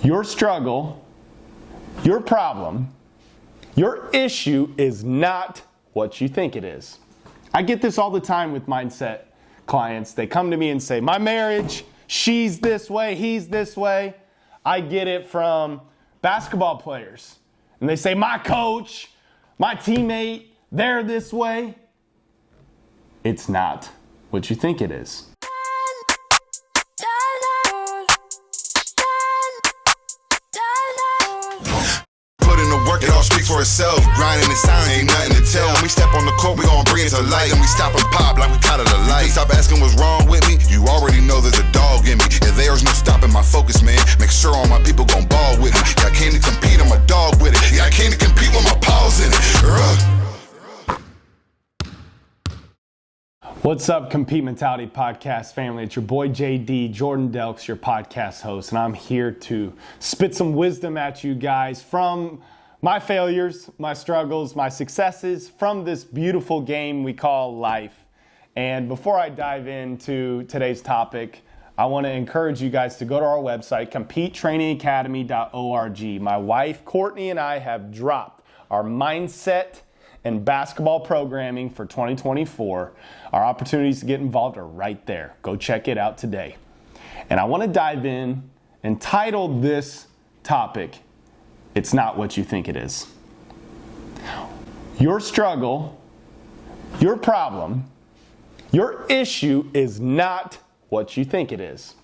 Your struggle, your problem, your issue is not what you think it is. I get this all the time with mindset clients. They come to me and say, my marriage, she's this way, he's this way. I get it from basketball players. And they say, my coach, my teammate, they're this way. It's not what you think it is. Work it all speak for itself. Grinding the sound, ain't nothing to tell. When we step on the court, we gon' bring it to light. And we stop and pop like we caught it a light. Stop asking what's wrong with me. You already know there's a dog in me. And there's no stopping my focus, man. Make sure all my people gon' ball with me. Yeah, I came to compete, I'm a dog with it. Yeah, I came to compete with my paws in it. What's up, Compete Mentality Podcast family? It's your boy JD, Jordan Delks, your podcast host. And I'm here to spit some wisdom at you guys from my failures, my struggles, my successes from this beautiful game we call life. And before I dive into today's topic, I want to encourage you guys to go to our website, competetrainingacademy.org. My wife, Courtney, and I have dropped our mindset and basketball programming for 2024. Our opportunities to get involved are right there. Go check it out today. And I want to dive in and title this topic, It's Not What You Think It Is. Your struggle, your problem, your issue is not what you think it is.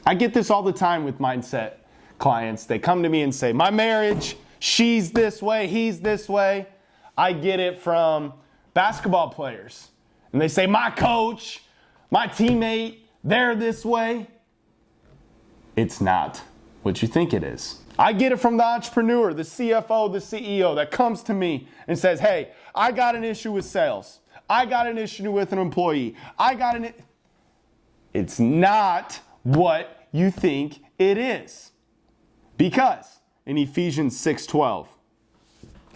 I get this all the time with mindset clients. They come to me and say, my marriage, she's this way, he's this way. I get it from basketball players. And they say, my coach, my teammate, they're this way. It's not what you think it is. I get it from the entrepreneur, the CFO, the CEO that comes to me and says, hey, I got an issue with sales. I got an issue with an employee. It's not what you think it is. Because in Ephesians 6:12,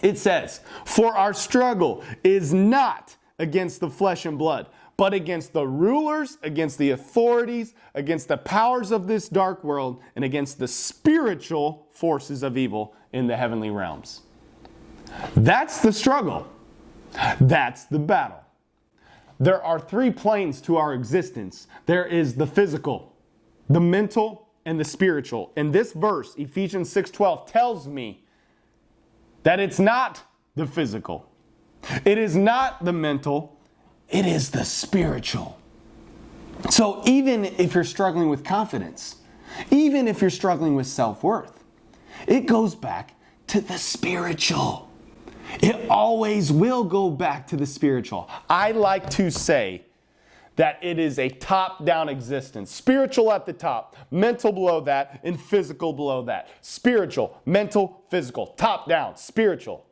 it says, for our struggle is not against the flesh and blood, but against the rulers, against the authorities, against the powers of this dark world, and against the spiritual forces of evil in the heavenly realms. That's the struggle. That's the battle. There are three planes to our existence. There is the physical, the mental, and the spiritual. And this verse, Ephesians 6:12, tells me that it's not the physical. It is not the mental. It is the spiritual. So even if you're struggling with confidence, even if you're struggling with self-worth, it goes back to the spiritual. It always will go back to the spiritual. I like to say that it is a top-down existence. Spiritual at the top, mental below that, and physical below that. Spiritual, mental, physical, top-down, spiritual.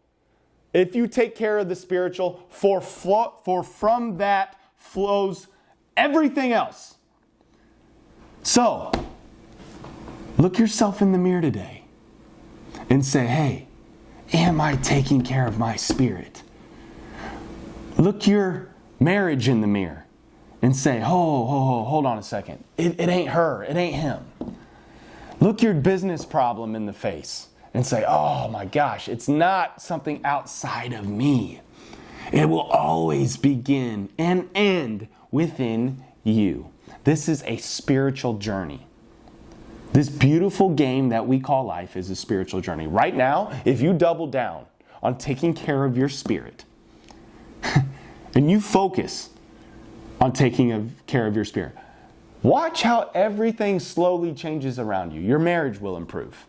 If you take care of the spiritual, for from that flows everything else. So, look yourself in the mirror today and say, hey, am I taking care of my spirit? Look your marriage in the mirror and say, hold on a second. It ain't her. It ain't him. Look your business problem in the face and say, oh my gosh, it's not something outside of me. It will always begin and end within you. This is a spiritual journey. This beautiful game that we call life is a spiritual journey. Right now, if you double down on taking care of your spirit and you focus on taking care of your spirit, watch how everything slowly changes around you. Your marriage will improve.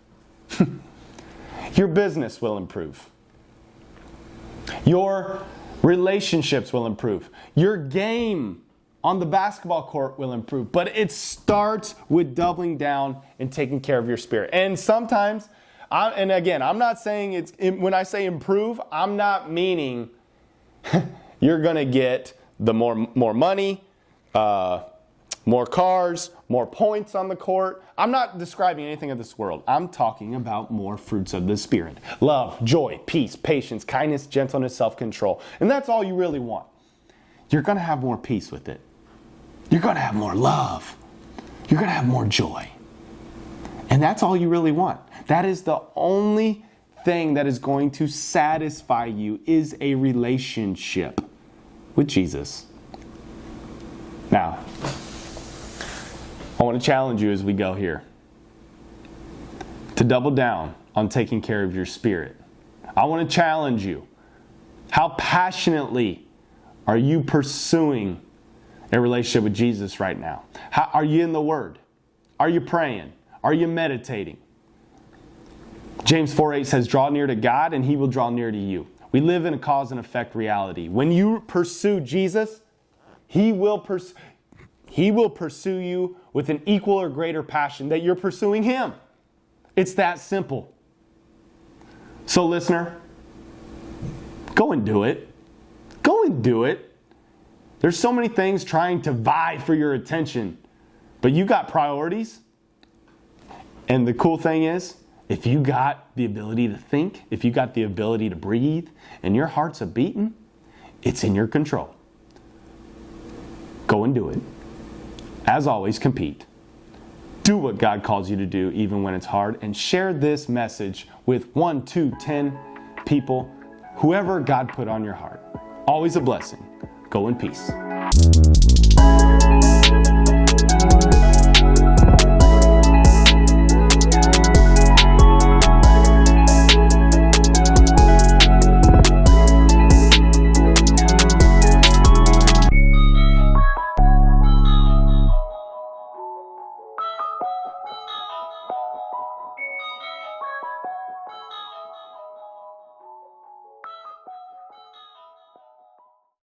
Your business will improve. Your relationships will improve. Your game on the basketball court will improve. But it starts with doubling down and taking care of your spirit. And sometimes, I'm not saying when I say improve, I'm not meaning you're going to get the more money, more cars, more points on the court. I'm not describing anything of this world. I'm talking about more fruits of the Spirit. Love, joy, peace, patience, kindness, gentleness, self-control. And that's all you really want. You're going to have more peace with it. You're going to have more love. You're going to have more joy. And that's all you really want. That is the only thing that is going to satisfy you, is a relationship with Jesus. Now, I want to challenge you as we go here to double down on taking care of your spirit. I want to challenge you. How passionately are you pursuing a relationship with Jesus right now? Are you in the Word? Are you praying? Are you meditating? James 4:8 says, draw near to God and He will draw near to you. We live in a cause and effect reality. When you pursue Jesus, He will pursue you with an equal or greater passion that you're pursuing Him. It's that simple. So listener, go and do it. Go and do it. There's so many things trying to vie for your attention, but you got priorities. And the cool thing is, if you got the ability to think, if you got the ability to breathe, and your heart's a beating, it's in your control. Go and do it. As always, compete. Do what God calls you to do, even when it's hard, and share this message with 1, 2, 10 people, whoever God put on your heart. Always a blessing. Go in peace.